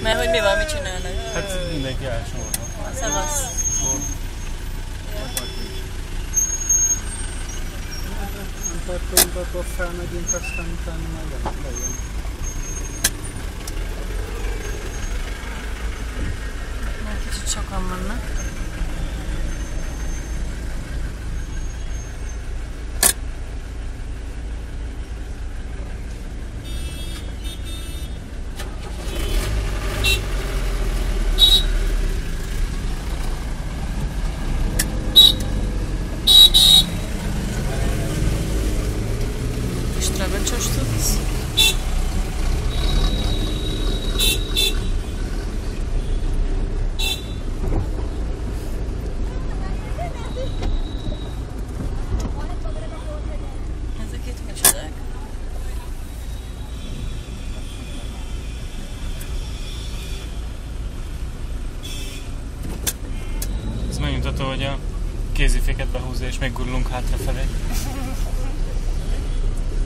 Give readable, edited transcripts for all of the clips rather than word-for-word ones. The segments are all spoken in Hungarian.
Mert hogy mi van, mit csinálnak? Hát mindenki elsorolva. Szevasz. Nem tartunk, akkor felmegyünk, aztán utána majd lejön. Már kicsit sokan vannak. Trabacsos tudsz? Ezek itt micsodák? Ez megmutató, hogy a kéziféket behúzza és meggurulunk hátrafelé.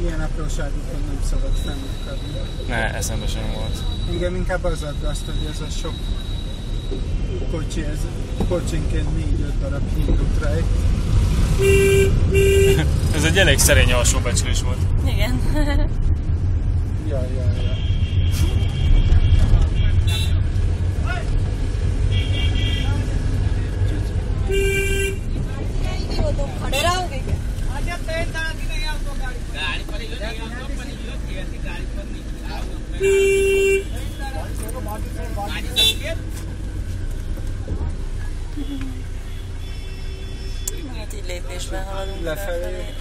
Ilyen apróságokon nem szabad fennakadni. Ne, eszembe sem volt. Engem inkább az aggaszt, hogy ez a sok kocsi, ez kocsinként 4-5 darab hídot rejt. Ez egy elég szerény alsóbecslés volt. Igen. Ja. Hát így lépésben haladunk Lefelé.